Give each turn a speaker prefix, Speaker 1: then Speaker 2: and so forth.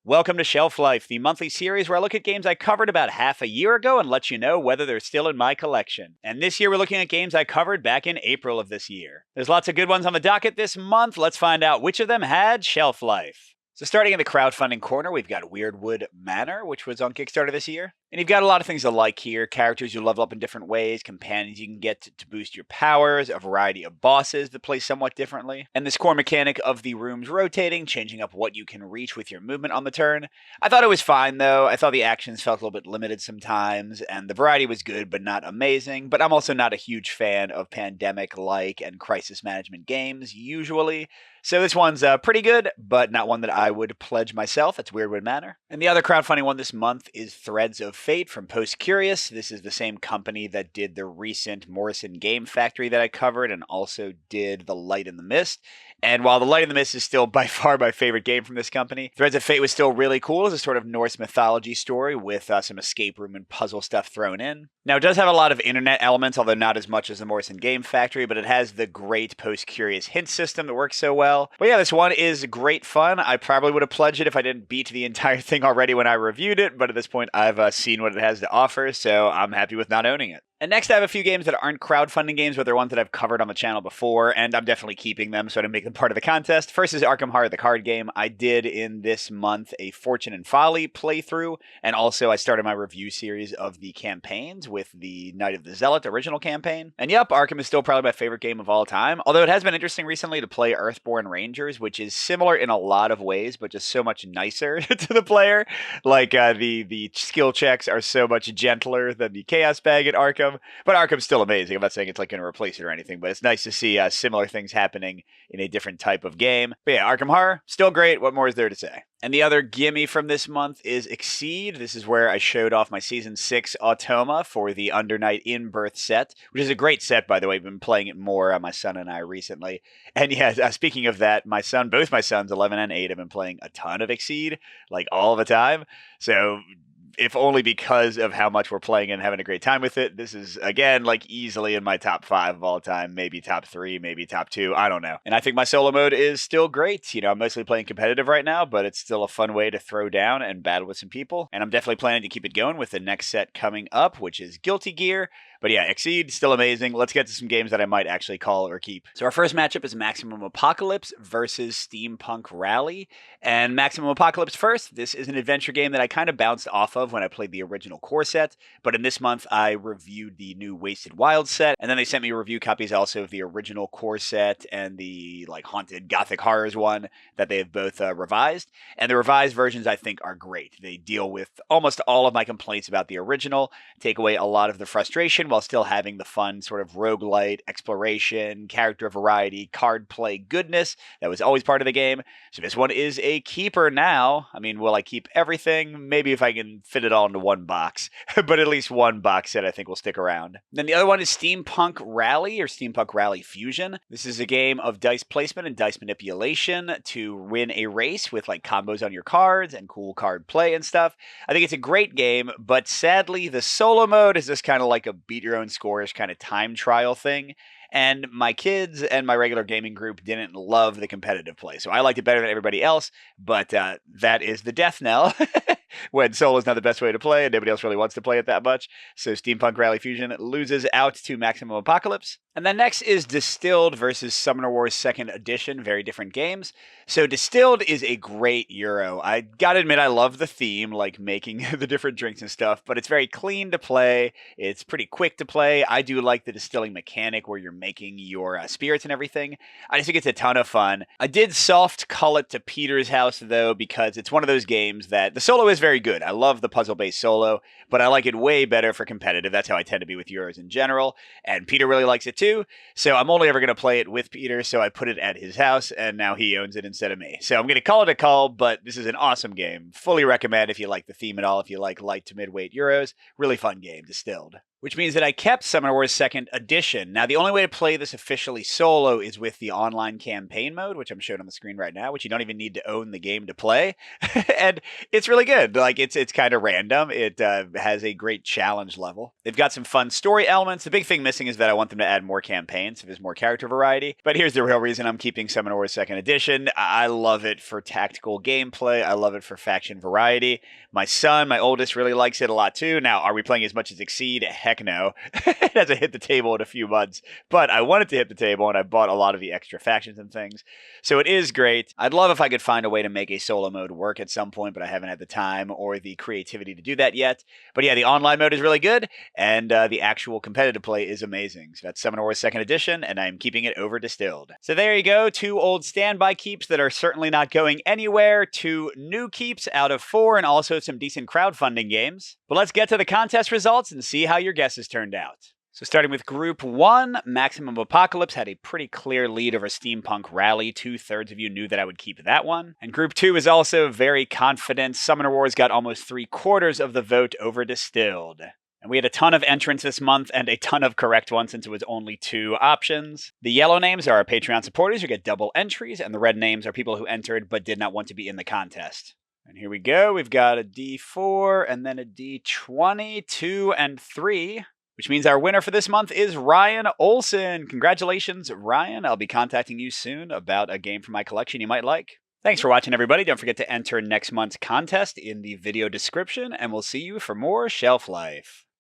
Speaker 1: Welcome to Shelf Life, the monthly series where I look at games I covered about half a year ago and let you know whether they're still in my collection. And this year we're looking at games I covered back in April of this year. There's lots of good ones on the docket this month. Let's find out which of them had shelf life. So starting in the crowdfunding corner, we've got Weirdwood Manor, which was on Kickstarter this year. And you've got a lot of things to like here. Characters you level up in different ways, companions you can get to boost your powers, a variety of bosses that play somewhat differently, and this core mechanic of the rooms rotating, changing up what you can reach with your movement on the turn. I thought it was fine though. I thought the actions felt a little bit limited sometimes, and the variety was good but not amazing. But I'm also not a huge fan of pandemic-like and crisis management games, usually. So this one's pretty good, but not one that I would pledge myself. That's Weirdwood Manor. And the other crowdfunding one this month is Threads of Fate from Post Curious. This is the same company that did the recent Morrison Game Factory that I covered and also did The Light in the Mist. And while The Light in the Mist is still by far my favorite game from this company, Threads of Fate was still really cool as a sort of Norse mythology story with some escape room and puzzle stuff thrown in. Now, it does have a lot of internet elements, although not as much as the Morrison Game Factory, but it has the great Post Curious hint system that works so well. But yeah, this one is great fun. I probably would have pledged it if I didn't beat the entire thing already when I reviewed it, but at this point I've seen what it has to offer, so I'm happy with not owning it. And next I have a few games that aren't crowdfunding games, but they're ones that I've covered on the channel before, and I'm definitely keeping them so I don't make them part of the contest. First is Arkham Horror, the card game. I did in this month a Fortune and Folly playthrough, and also I started my review series of the campaigns with the Night of the Zealot original campaign. And yep, Arkham is still probably my favorite game of all time, although it has been interesting recently to play Earthborn Rangers, which is similar in a lot of ways, but just so much nicer to the player. Like, the skill checks are so much gentler than the Chaos Bag at Arkham. But Arkham's still amazing. I'm not saying it's like going to replace it or anything, but it's nice to see similar things happening in a different type of game. But yeah, Arkham Horror, still great. What more is there to say? And the other gimme from this month is Exceed. This is where I showed off my Season 6 Automa for the Undernight In-Birth set, which is a great set, by the way. We've been playing it more, my son and I, recently. And yeah, speaking of that, both my sons, 11 and 8, have been playing a ton of Exceed, like all the time. So if only because of how much we're playing and having a great time with it, this is, again, like easily in my top 5 of all time, maybe top 3, maybe top 2, I don't know. And I think my solo mode is still great. You know, I'm mostly playing competitive right now, but it's still a fun way to throw down and battle with some people. And I'm definitely planning to keep it going with the next set coming up, which is Guilty Gear. But yeah, Exceed, still amazing. Let's get to some games that I might actually call or keep. So our first matchup is Maximum Apocalypse versus Steampunk Rally. And Maximum Apocalypse first. This is an adventure game that I kind of bounced off of when I played the original core set. But in this month, I reviewed the new Wasted Wild set. And then they sent me review copies also of the original core set and the like Haunted Gothic Horrors one that they have both revised. And the revised versions, I think, are great. They deal with almost all of my complaints about the original, take away a lot of the frustration, while still having the fun sort of roguelite, exploration, character variety, card play goodness that was always part of the game. So this one is a keeper now. I mean, will I keep everything? Maybe if I can fit it all into one box. But at least one box set I think will stick around. Then the other one is Steampunk Rally or Steampunk Rally Fusion. This is a game of dice placement and dice manipulation to win a race with like combos on your cards and cool card play and stuff. I think it's a great game, but sadly the solo mode is just kind of like a beat your own scores kind of time trial thing. And my kids and my regular gaming group didn't love the competitive play. So I liked it better than everybody else, but that is the death knell when solo is not the best way to play and nobody else really wants to play it that much. So Steampunk Rally Fusion loses out to Maximum Apocalypse. And then next is Distilled versus Summoner Wars 2nd Edition. Very different games. So Distilled is a great Euro. I gotta admit, I love the theme, like making the different drinks and stuff, but it's very clean to play. It's pretty quick to play. I do like the distilling mechanic where you're making your spirits and everything. I just think it's a ton of fun. I did soft cull it to Peter's house, though, because it's one of those games that the solo is very good. I love the puzzle-based solo, but I like it way better for competitive. That's how I tend to be with Euros in general, and Peter really likes it too. So I'm only ever going to play it with Peter, so I put it at his house, and now he owns it instead of me. So I'm going to call it a call, but this is an awesome game. Fully recommend if you like the theme at all, if you like light to mid-weight Euros. Really fun game, Distilled. which means that I kept Summoner Wars 2nd Edition. Now, the only way to play this officially solo is with the online campaign mode, which I'm showing on the screen right now, which you don't even need to own the game to play. And it's really good. Like, it's kind of random. It has a great challenge level. They've got some fun story elements. The big thing missing is that I want them to add more campaigns, so there's more character variety. But here's the real reason I'm keeping Summoner Wars 2nd Edition. I love it for tactical gameplay. I love it for faction variety. My son, my oldest, really likes it a lot too. Now, are we playing as much as Exceed? Heck no. It hasn't hit the table in a few months, but I wanted to hit the table and I bought a lot of the extra factions and things. So it is great. I'd love if I could find a way to make a solo mode work at some point, but I haven't had the time or the creativity to do that yet. But yeah, the online mode is really good, and the actual competitive play is amazing. So that's Summoner Wars 2nd Edition, and I'm keeping it over Distilled. So there you go, 2 old standby keeps that are certainly not going anywhere, 2 new keeps out of 4, and also some decent crowdfunding games. But let's get to the contest results and see how your guesses turned out. So starting with Group 1, Maximum Apocalypse had a pretty clear lead over Steampunk Rally. 2/3 of you knew that I would keep that one. And Group 2 is also very confident. Summoner Wars got almost 3/4 of the vote over Distilled. And we had a ton of entrants this month and a ton of correct ones since it was only 2 options. The yellow names are our Patreon supporters who get double entries, and the red names are people who entered but did not want to be in the contest. And here we go. We've got a D4 and then a D20, 2 and 3. Which means our winner for this month is Ryan Olson. Congratulations, Ryan. I'll be contacting you soon about a game from my collection you might like. Thanks for watching, everybody. Don't forget to enter next month's contest in the video description, and we'll see you for more Shelf Life.